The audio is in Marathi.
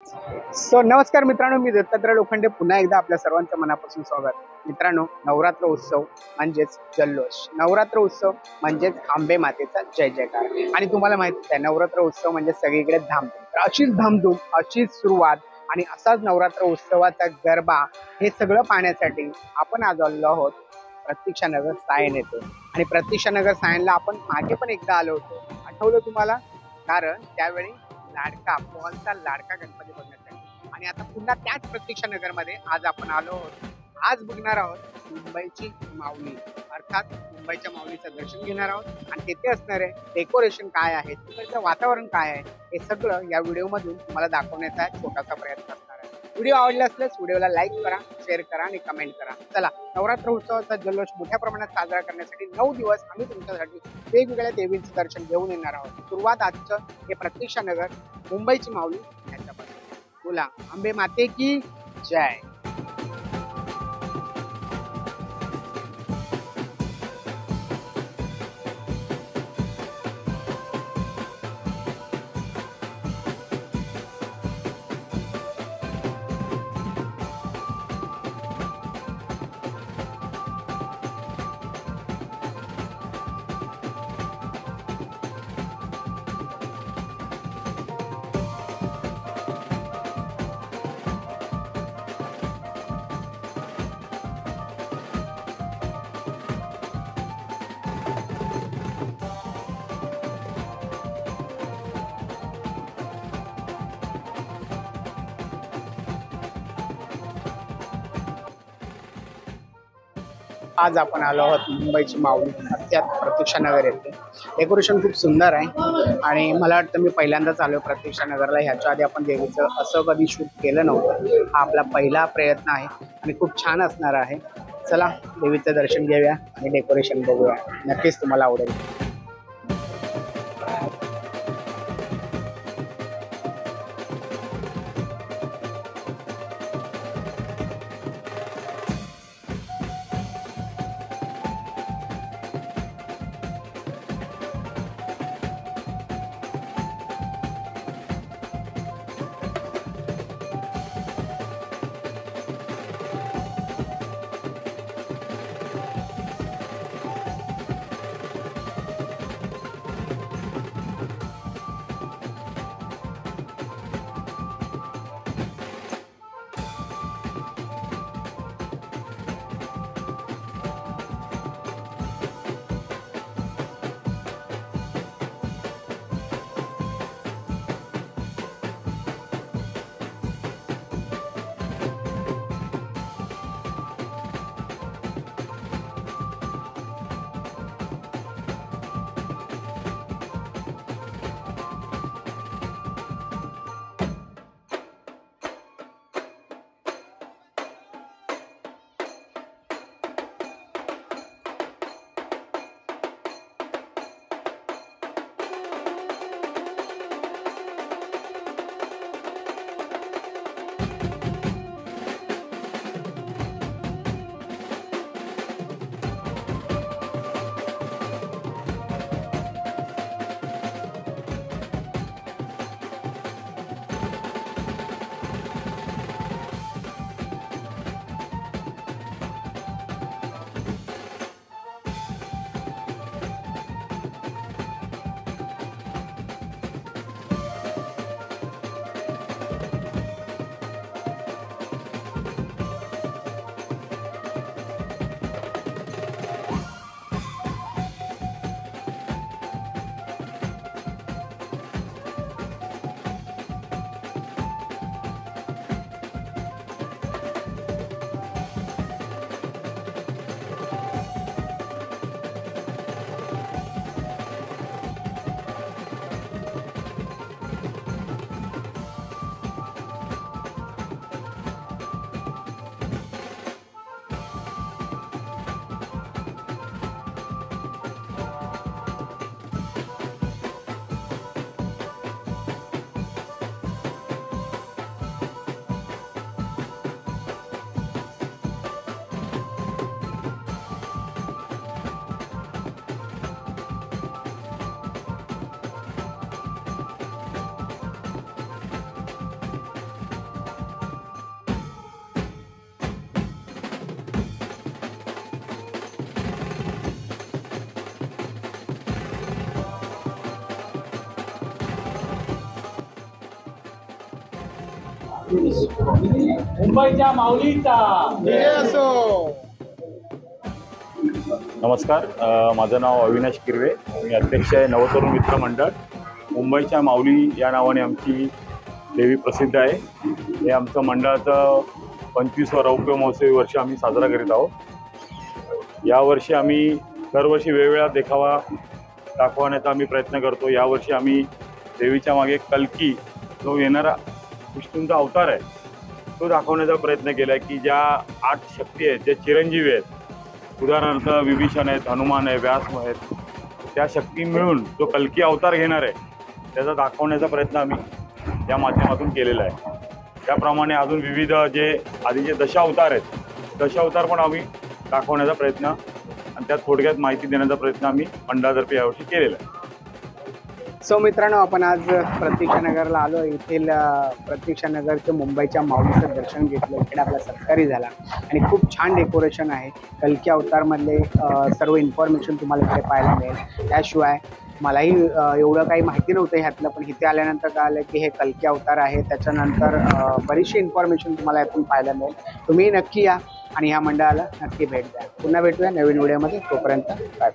सो नमस्कार मित्रांनो, मी दत्तात्रय लोखंडे पुन्हा एकदा आपल्या सर्वांचं मनापासून स्वागत. मित्रांनो, नवरात्र उत्सव म्हणजेच जल्लोष, नवरात्र उत्सव म्हणजेच आंबे मातेचा जय जयकार. आणि तुम्हाला माहिती आहे, नवरात्र उत्सव म्हणजे सगळीकडे धामधूम. तर अशीच धामधूम, अशीच सुरुवात आणि असाच नवरात्र उत्सवाचा गरबा हे सगळं पाहण्यासाठी आपण आज आलो आहोत प्रतीक्षानगर सायन येथे. आणि प्रतीक्षानगर सायनला आपण मागे पण एकदा आलो होतो, आठवलं तुम्हाला? कारण त्यावेळी लाडका पोहनचा लाडका गणपती बघण्यासाठी. आणि आता पुन्हा त्याच प्रतीक्षानगर मध्ये आज आपण आलो आहोत. आज बघणार आहोत मुंबईची माऊली, अर्थात मुंबईच्या माऊलीचं दर्शन घेणार आहोत. आणि तेथे असणारे डेकोरेशन काय आहे, तिकडचं वातावरण काय आहे, हे सगळं या व्हिडिओ मधून तुम्हाला दाखवण्याचा छोटासा प्रयत्न असणार आहे. व्हिडिओ आवडला असल्यास व्हिडिओला लाईक करा, शेअर करा आणि कमेंट करा. चला, नवरात्र उत्सवाचा जल्लोष मोठ्या प्रमाणात साजरा करण्यासाठी 9 दिवस आम्ही तुमच्यासाठी वेगवेगळ्या देवींचं दर्शन घेऊन येणार आहोत. सुरुवात आजचं हे प्रतीक्षानगर मुंबईची माऊली याच्यापासून. बोला आंबे माते की जय. आज आपण आलो आहोत मुंबईची माऊली त्यात प्रतीक्षानगर येथे. डेकोरेशन खूप सुंदर आहे आणि मला वाटतं मी पहिल्यांदाच आलो प्रतीक्षानगरला. ह्याच्या आधी आपण देवीचं असं कधी शूट केलं नव्हतं. हा आपला पहिला प्रयत्न आहे आणि खूप छान असणार आहे. चला, देवीचं दर्शन घेऊया आणि डेकोरेशन बघूया. नक्कीच तुम्हाला आवडेल. मुंबईच्या माऊलीचा जय असो. नमस्कार, माझं नाव अविनाश किरवे. मी अध्यक्ष आहे नवतरुण मित्र मंडळ. मुंबईच्या माऊली या नावाने आमची देवी प्रसिद्ध आहे. हे आमचं मंडळाचं 25वा रौप्य महोत्सवी वर्ष आम्ही साजरा करीत आहोत. यावर्षी आम्ही दरवर्षी वेगवेगळा देखावा दाखवण्याचा आम्ही प्रयत्न करतो. यावर्षी आम्ही देवीच्या मागे कल्की जो येणारा विष्णूंचा अवतार आहे तो दाखवण्याचा प्रयत्न केला आहे, की ज्या 8 शक्ती आहेत, ज्या चिरंजीवी आहेत, उदाहरणार्थ विभीषण आहेत, हनुमान आहे, व्यास आहेत, त्या शक्ती मिळून जो कल्की अवतार घेणार आहे त्याचा दाखवण्याचा प्रयत्न आम्ही या माध्यमातून केलेला आहे. त्याप्रमाणे अजून विविध जे आधीचे दशावतार आहेत, दशावतार पण आम्ही दाखवण्याचा प्रयत्न आणि त्यात थोडक्यात माहिती देण्याचा प्रयत्न आम्ही मंडळातर्फे यावर्षी केलेला आहे. सो मित्रांनो, आपण आज प्रतीक्षानगरला आलो. येथील प्रतीक्षानगरच्या मुंबईच्या माऊलीचं दर्शन घेतलं. इकडे आपला सत्कारी झाला आणि खूप छान डेकोरेशन आहे. कल्की अवतारमधले सर्व इन्फॉर्मेशन तुम्हाला इकडे पाहायला मिळेल. त्याशिवाय मलाही एवढं काही माहिती नव्हतं ह्यातलं, पण इथे आल्यानंतर कळालं की हे कल्की अवतार आहे. त्याच्यानंतर बरीचशी इन्फॉर्मेशन तुम्हाला यातून पाहायला मिळेल. तुम्ही नक्की या आणि ह्या मंडळाला नक्की भेट द्या. पुन्हा भेटूया नवीन व्हिडिओमध्ये. तोपर्यंत बाय.